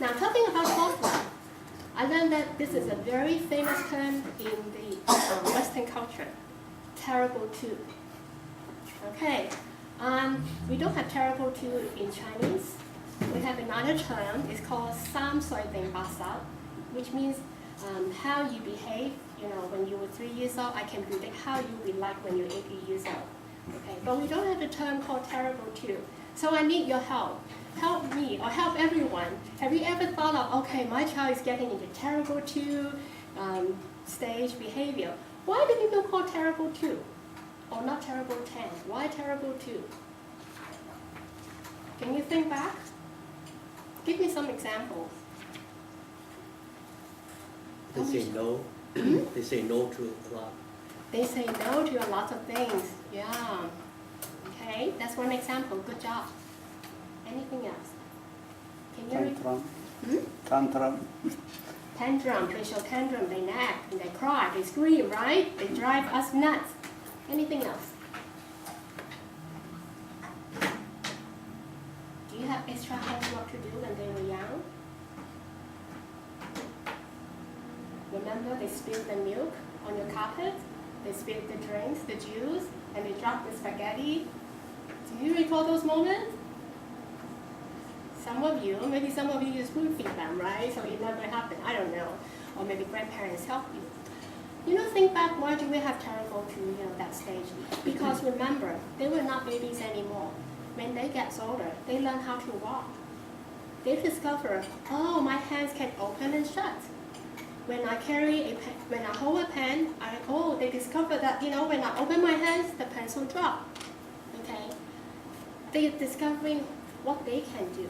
Now, talking about fourth one, I learned that this is a very famous term in the Western culture, terrible two. Okay, we don't have terrible two in Chinese. We have another term, it's called 三歲定八十, which means how you behave, when you were 3 years old, I can predict how you will be like when you're 80 years old. Okay, but we don't have a term called terrible two. So I need your help. Help me or help everyone. Have you ever thought of, okay, my child is getting into terrible two stage behavior. Why do people call terrible two? Or not terrible 10? Why terrible two? Can you think back? Give me some examples. They say no. They say no to a lot. They say no to a lot of things. Yeah. Okay, that's one example. Good job. Anything else? Can you Tantrum. Tantrum. Tantrum. They show tantrum. They nag. And they cry. They scream. Right? They drive us nuts. Anything else? Do you have extra homework to do when they were young? Remember, they spilled the milk on your carpet. They spilled the drinks, the juice, and they dropped the spaghetti. Do you recall those moments? Some of you, maybe some of you use spoon feed them, right? So it never happened. I don't know. Or maybe grandparents help you. Think back, why do we have terrible to that stage? Because remember, they were not babies anymore. When they get older, they learn how to walk. They discover, oh, my hands can open and shut. When I carry a pen, when I hold a pen, they discover that, when I open my hands, the pencil drop. Okay? They're discovering what they can do.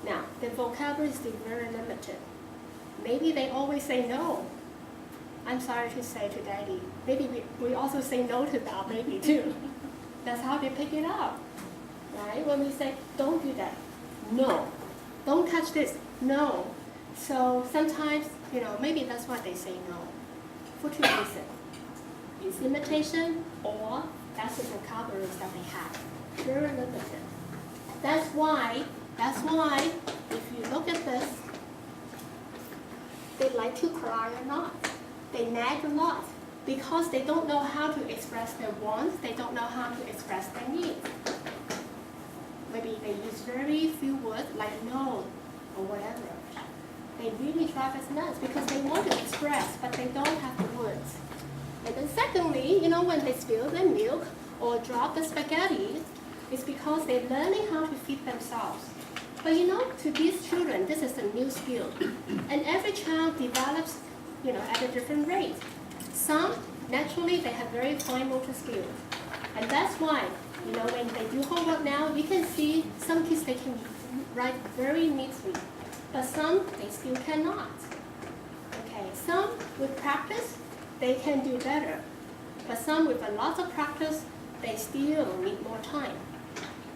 Now, the vocabulary is still very limited. Maybe they always say no. I'm sorry to say to daddy. Maybe we also say no to our baby too. That's how they pick it up. Right? When we say, don't do that. No. Don't touch this. No. So sometimes, maybe that's why they say no. For two reasons. It's imitation or that's the vocabulary that they have. Very limited. That's why, if you look at this, they like to cry or not. They nag a lot because they don't know how to express their wants. They don't know how to express their needs. Maybe they use very few words like no or whatever. They really drive us nuts because they want to express, but they don't have the words. And then secondly, when they spill their milk or drop the spaghetti, it's because they're learning how to feed themselves. But to these children, this is a new skill. And every child develops, at a different rate. Some, naturally, they have very fine motor skills. And that's why, when they do homework now, you can see some kids, they can write very neatly. But some, they still cannot. Okay, some with practice, they can do better. But some with a lot of practice, they still need more time.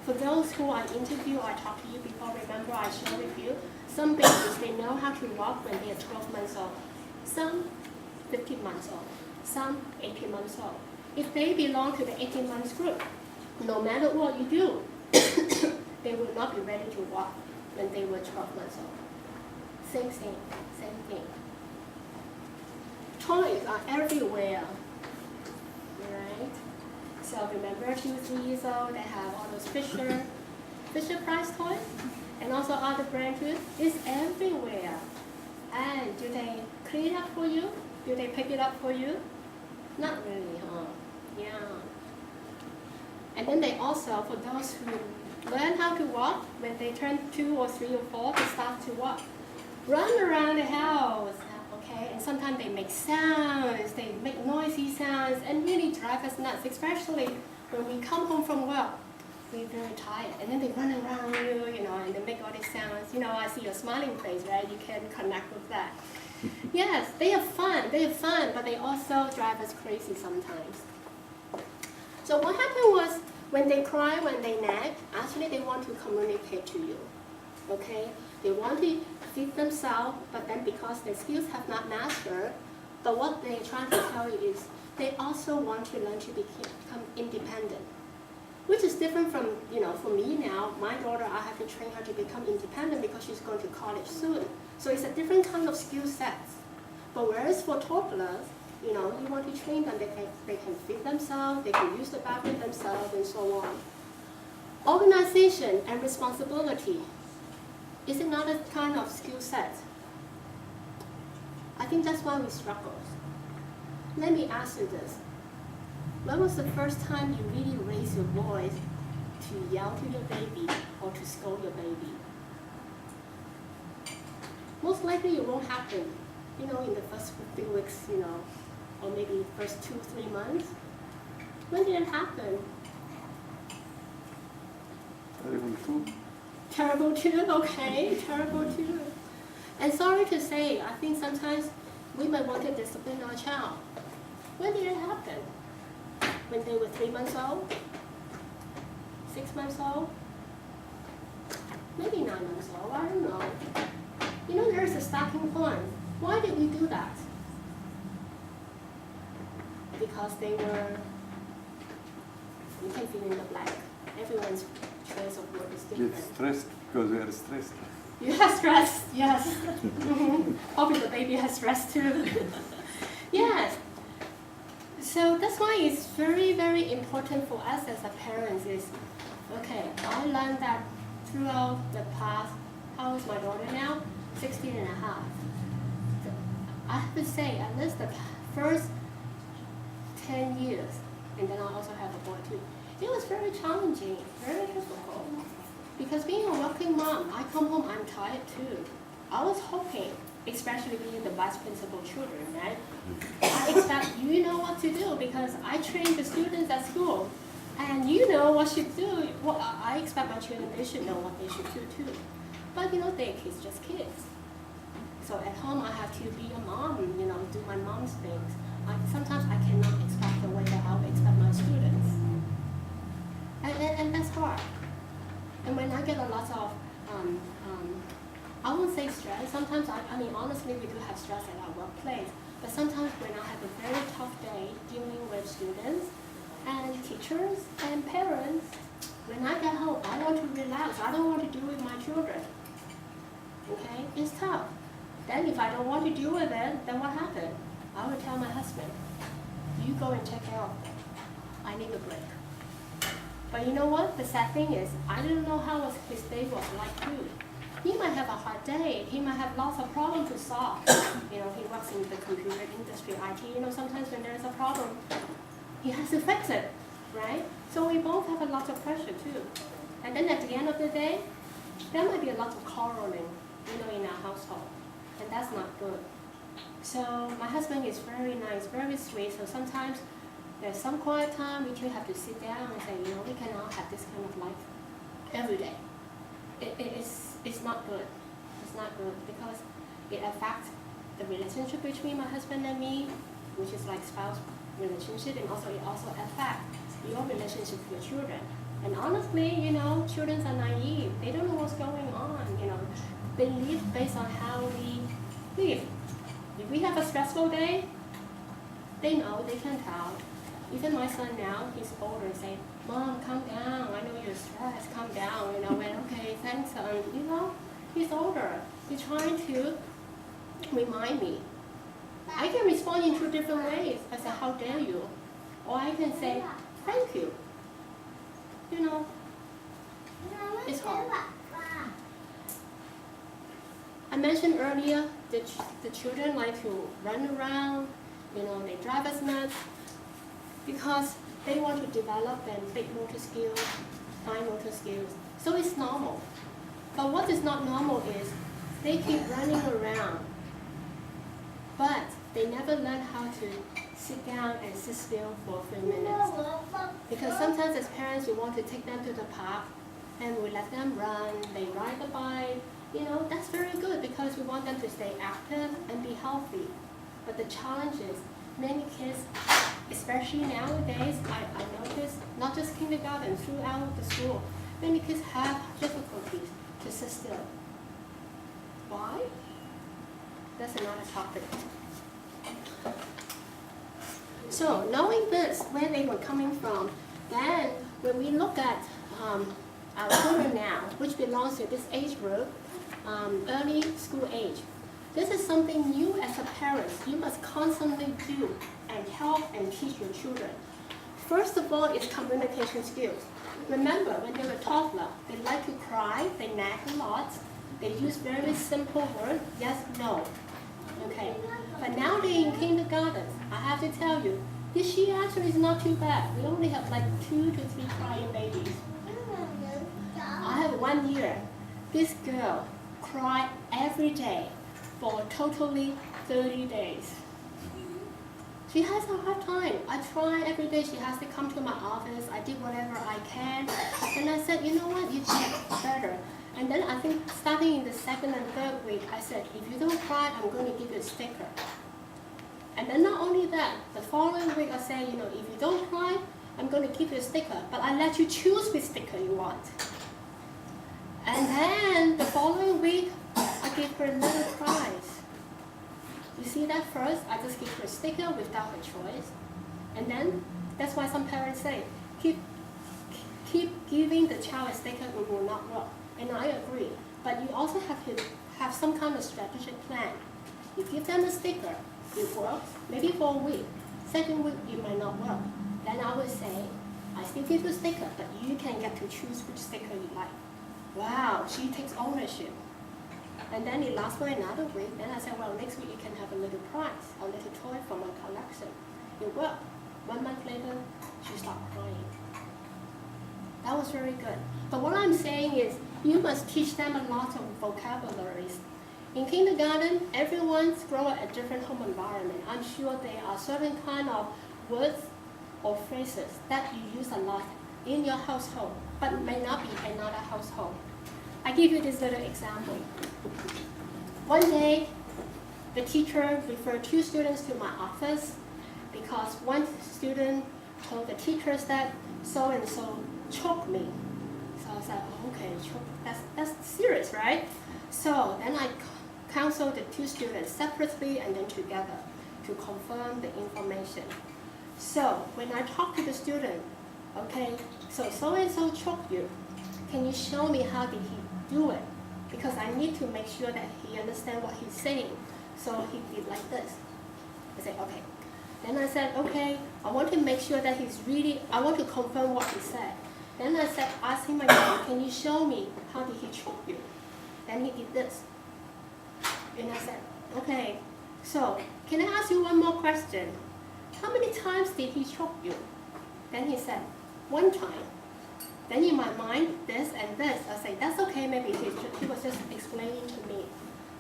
For those who I interview, I talked to you before, remember I shared with you, some babies, they know how to walk when they are 12 months old. Some 15 months old. Some 18 months old. If they belong to the 18 months group, no matter what you do, they will not be ready to walk when they were 12 months old. Same thing. Toys are everywhere, right? So remember 2, 3 years old, they have all those Fisher Price toys, and also other brands too. It's everywhere. And do they clean it up for you? Do they pick it up for you? Not really, huh? Yeah. And then they also, for those who learn how to walk, when they turn 2 or 3 or 4, they start to walk. Run around the house, okay? And sometimes they make sounds, they make noisy sounds, and really drive us nuts, especially when we come home from work. We're very tired, and then they run around you, and they make all these sounds. I see your smiling face, right? You can connect with that. Yes, they are fun, but they also drive us crazy sometimes. So what happened was, when they cry, when they nag, actually they want to communicate to you, okay? They want to feed themselves, but then because their skills have not mastered, but what they're trying to tell you is, they also want to learn to become independent. which is different from, for me now. My daughter, I have to train her to become independent because she's going to college soon. So it's a different kind of skill sets. But whereas for toddlers, you want to train them, they can feed themselves, they can use the bathroom themselves, and so on. Organization and responsibility, is another kind of skill set. I think that's why we struggle. Let me ask you this. When was the first time you really raised your voice to yell to your baby or to scold your baby? Most likely it won't happen, in the first few weeks, or maybe first 2-3 months. When did it happen? Terrible too. Terrible too, okay, terrible too. And sorry to say, I think sometimes we might want to discipline our child. When did it happen? When they were 3 months old? 6 months old? Maybe 9 months old, I don't know. There's a starting point. Why did we do that? Because they were, you can fill in the blank. Everyone's choice of word is different. Get stressed because we are stressed. You have stress, yes. Hoping the baby has stress too. Yes. So that's why it's very, very important for us as a parents is, okay, I learned that throughout the past, how is my daughter now? 16 and a half. So I have to say, at least the first 10 years, and then I also have a boy too, it was very challenging, very difficult. Because being a working mom, I come home, I'm tired too. I was hoping, especially being the vice principal children, right? I expect you know what to do because I train the students at school. And you know what should do. Well, I expect my children, they should know what they should do too. But they're kids, just kids. So at home, I have to be a mom, do my mom's things. Sometimes I cannot expect the way that I would expect my students. And that's hard. And when I get a lot of, I won't say stress, sometimes, honestly, we do have stress at our workplace, but sometimes when I have a very tough day dealing with students and teachers and parents, when I get home, I want to relax. I don't want to deal with my children. Okay? It's tough. Then if I don't want to deal with it, then what happens? I will tell my husband, you go and take care of them. I need a break. But you know what? The sad thing is, I don't know how his day was like too. He might have a hard day. He might have lots of problems to solve. He works in the computer industry, IT. Sometimes when there's a problem, he has to fix it, right? So we both have a lot of pressure too. And then at the end of the day, there might be a lot of quarreling, in our household. And that's not good. So my husband is very nice, very sweet. So sometimes there's some quiet time, we two have to sit down and say, we cannot have this kind of life every day. It's not good. It's not good because it affects the relationship between my husband and me, which is like spouse relationship, and also it also affects your relationship with your children. And honestly, children are naive. They don't know what's going on. They live based on how we live. If we have a stressful day, they know, they can tell. Even my son now, he's older, say, Mom, calm down. I know you're stressed. Calm down. Okay, thanks, son. He's older. He's trying to remind me. I can respond in 2 different ways. I say, how dare you? Or I can say, thank you. It's hard. I mentioned earlier that the children like to run around, they drive us nuts because they want to develop their big motor skills, fine motor skills. So it's normal. But what is not normal is they keep running around, but they never learn how to sit down and sit still for a few minutes. Because sometimes as parents, we want to take them to the park and we let them run, they ride the bike. That's very good because we want them to stay active and be healthy. But the challenge is many kids, especially nowadays, I notice, not just kindergarten, throughout the school, many kids have difficulties to sit still. Why? That's another topic. So knowing this, where they were coming from, then when we look at our children now, which belongs to this age group, early school age, this is something you as a parent, you must constantly do and help and teach your children. First of all, is communication skills. Remember, when they were toddler, they like to cry, they nag a lot, they use very simple words, yes, no. Okay, but now they're in kindergarten. I have to tell you, this year actually is not too bad. We only have like 2 to 3 crying babies. I have 1 year. This girl cried every day for totally 30 days. She has a hard time. I try every day. She has to come to my office. I did whatever I can. And I said, you know what, you get better. And then I think starting in the 2nd and 3rd week, I said, if you don't cry, I'm going to give you a sticker. And then not only that, the following week I say, you know, if you don't cry, I'm going to give you a sticker. But I let you choose which sticker you want. And then the following week, I gave her a little prize. You see that first, I just give her a sticker without a choice. And then, that's why some parents say, keep giving the child a sticker, it will not work. And I agree. But you also have to have some kind of strategic plan. You give them a sticker, it works, maybe for a week. 2nd week, it might not work. Then I would say, I still give you a sticker, but you can get to choose which sticker you like. Wow, she takes ownership. And then it lasts for another week. Then I said, well, next week you can have a little prize, a little toy from my collection. It worked. 1 month later, she stopped crying. That was very good. But what I'm saying is, you must teach them a lot of vocabularies. In kindergarten, everyone's grown up at a different home environment. I'm sure there are certain kind of words or phrases that you use a lot in your household, but may not be another household. I give you this little example. One day, the teacher referred 2 students to my office because one student told the teachers that so-and-so choked me. So I said, oh, okay, that's serious, right? So then I counseled the 2 students separately and then together to confirm the information. So when I talked to the student, okay, so-and-so choked you. Can you show me how did he do it? Because I need to make sure that he understands what he's saying. So he did like this. I said, okay. Then I said, okay, I want to make sure that I want to confirm what he said. Then I said, ask him again, can you show me how did he choke you? Then he did this. And I said, okay, so can I ask you one more question? How many times did he choke you? Then he said, 1 time. Then in my mind, this and this, I say, that's okay, maybe he was just explaining to me.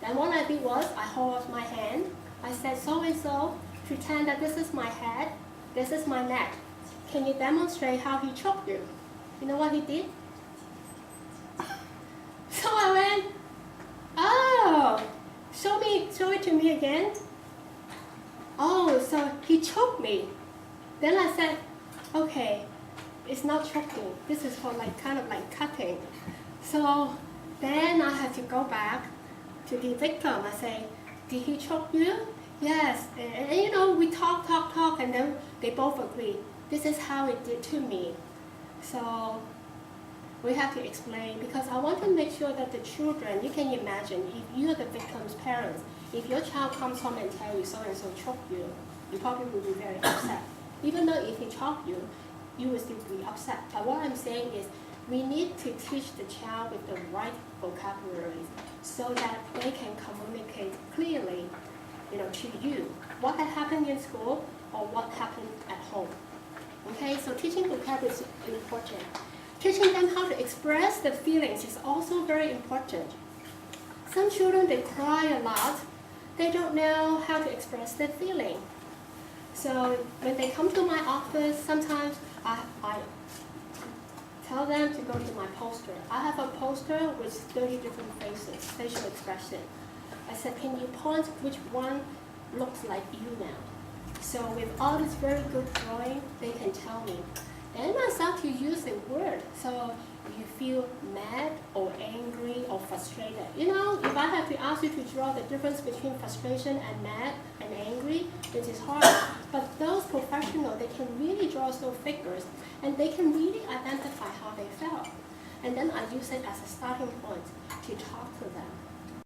Then what I did was, I hold up my hand, I said, so-and-so, pretend that this is my head, this is my neck. Can you demonstrate how he choked you? You know what he did? So I went, oh, show it to me again. Oh, so he choked me. Then I said, okay, it's not choking. This is for kind of like cutting. So then I had to go back to the victim. I say, did he choke you? Yes. And you know, we talk, and then they both agree. This is how it did to me. So we have to explain, because I want to make sure that the children, you can imagine, if you're the victim's parents, if your child comes home and tells you so-and-so choked you, you probably will be very upset. Even though if he choked you, you will still be upset. But what I'm saying is, we need to teach the child with the right vocabularies so that they can communicate clearly, to you what had happened in school or what happened at home. Okay, so teaching vocabulary is important. Teaching them how to express the feelings is also very important. Some children, they cry a lot. They don't know how to express their feeling. So when they come to my office, sometimes I tell them to go to my poster. I have a poster with 30 different faces, facial expression. I said, can you point which one looks like you now? So with all this very good drawing, they can tell me. Then I start to use the word. So you feel mad or angry or frustrated. You know, if I have to ask you to draw the difference between frustration and mad and angry, it is hard. But those professionals, they can really draw those figures and they can really identify how they felt. And then I use it as a starting point to talk to them.